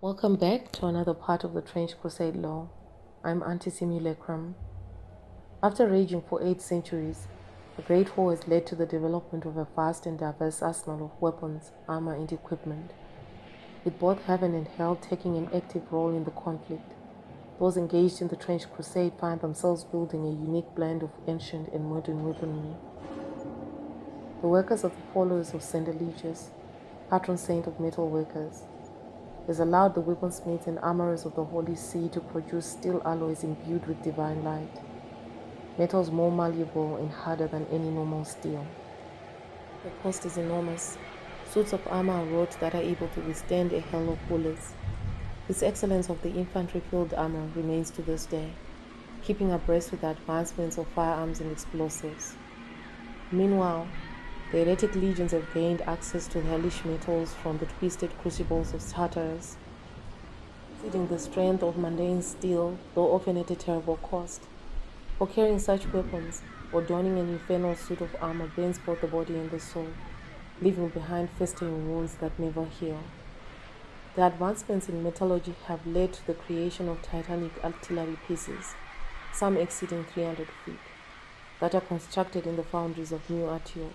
Welcome back to another part of the Trench Crusade lore. I'm Anti Simulacrum. After raging for 8 centuries, the Great War has led to the development of a vast and diverse arsenal of weapons, armor, and equipment. With both heaven and hell taking an active role in the conflict, those engaged in the Trench Crusade find themselves building a unique blend of ancient and modern weaponry. The workers of the followers of St. Eligius, patron saint of metal workers, has allowed the weaponsmiths and armorers of the Holy See to produce steel alloys imbued with divine light, metals more malleable and harder than any normal steel. The cost is enormous. Suits of armor are wrought that are able to withstand a hail of bullets. This excellence of the infantry field armor remains to this day, keeping abreast with the advancements of firearms and explosives. Meanwhile, the heretic legions have gained access to the hellish metals from the twisted crucibles of Tartarus, exceeding the strength of mundane steel, though often at a terrible cost. For carrying such weapons, or donning an infernal suit of armor bends both the body and the soul, leaving behind festering wounds that never heal. The advancements in metallurgy have led to the creation of titanic artillery pieces, some exceeding 300 feet, that are constructed in the foundries of New Antioch,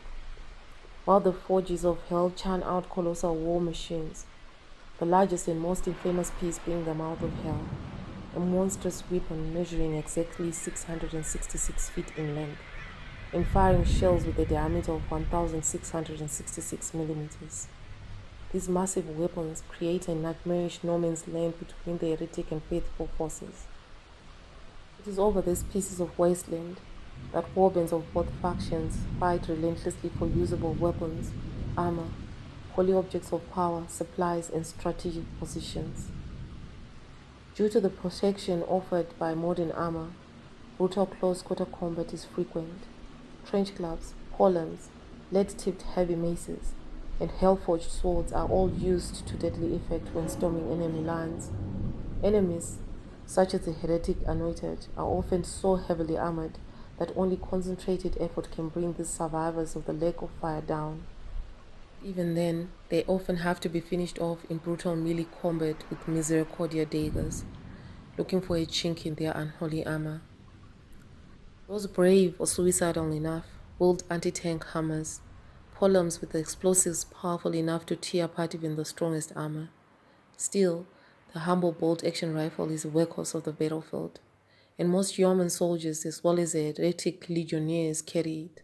while the forges of hell churn out colossal war machines, the largest and most infamous piece being the mouth of hell, a monstrous weapon measuring exactly 666 feet in length, and firing shells with a diameter of 1,666 millimeters. These massive weapons create a nightmarish no man's land between the heretic and faithful forces. It is over these pieces of wasteland that warbands of both factions fight relentlessly for usable weapons, armor, holy objects of power, supplies, and strategic positions. Due to the protection offered by modern armor, brutal close-quarter combat is frequent. Trench clubs, columns, lead-tipped heavy maces, and hell-forged swords are all used to deadly effect when storming enemy lines. Enemies, such as the heretic anointed, are often so heavily armored that only concentrated effort can bring these survivors of the lake of fire down. Even then, they often have to be finished off in brutal melee combat with misericordia daggers, looking for a chink in their unholy armor. Those brave or suicidal enough wield anti-tank hammers, columns with explosives powerful enough to tear apart even the strongest armor. Still, the humble bolt-action rifle is a workhorse of the battlefield, and most yeoman soldiers as well as heretic legionnaires carry it.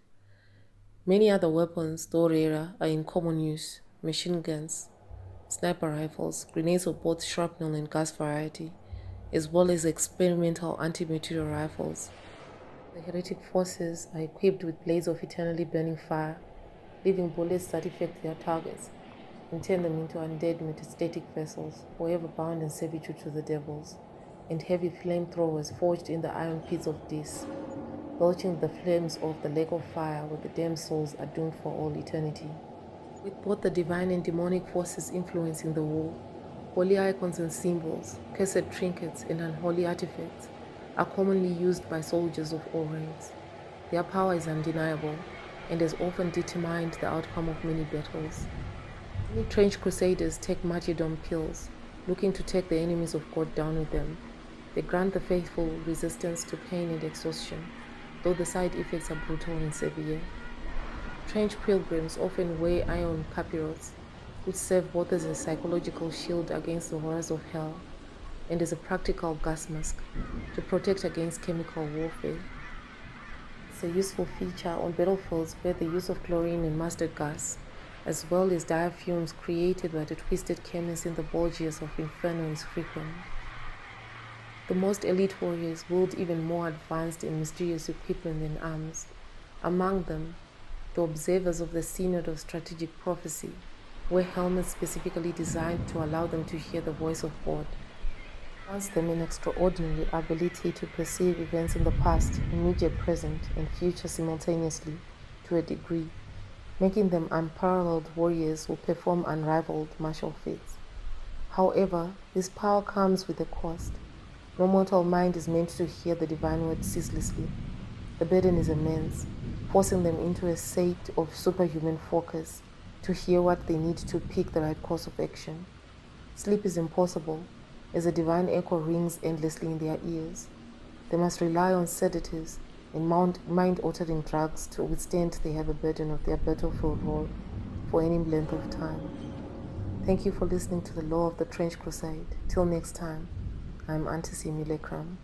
Many other weapons, though rarer, are in common use: machine guns, sniper rifles, grenades of both shrapnel and gas variety, as well as experimental anti-material rifles. The heretic forces are equipped with blades of eternally burning fire, leaving bullets that affect their targets and turn them into undead metastatic vessels, forever bound in servitude to the devils, and heavy flamethrowers forged in the iron pits of Dis, belching the flames of the lake of fire where the damned souls are doomed for all eternity. With both the divine and demonic forces influencing the war, holy icons and symbols, cursed trinkets, and unholy artifacts are commonly used by soldiers of all ranks. Their power is undeniable and has often determined the outcome of many battles. Many trench crusaders take martyrdom pills, looking to take the enemies of God down with them. They grant the faithful resistance to pain and exhaustion, though the side effects are brutal and severe. Trench pilgrims often wear iron capirots, which serve both as a psychological shield against the horrors of hell and as a practical gas mask to protect against chemical warfare. It's a useful feature on battlefields where the use of chlorine and mustard gas, as well as dire fumes created by the twisted chemists in the Borgias of Inferno, is frequent. The most elite warriors wield even more advanced and mysterious equipment than arms. Among them, the observers of the Synod of Strategic Prophecy wear helmets specifically designed to allow them to hear the voice of God. Grants them an extraordinary ability to perceive events in the past, immediate present, and future simultaneously to a degree, making them unparalleled warriors who perform unrivaled martial feats. However, this power comes with a cost. No mortal mind is meant to hear the divine word ceaselessly. The burden is immense, forcing them into a state of superhuman focus to hear what they need to pick the right course of action. Sleep is impossible, as a divine echo rings endlessly in their ears. They must rely on sedatives and mind-altering drugs to withstand the heavy burden of their battlefield role for any length of time. Thank you for listening to the Law of the Trench Crusade. Till next time, I'm Anti Simulacrum.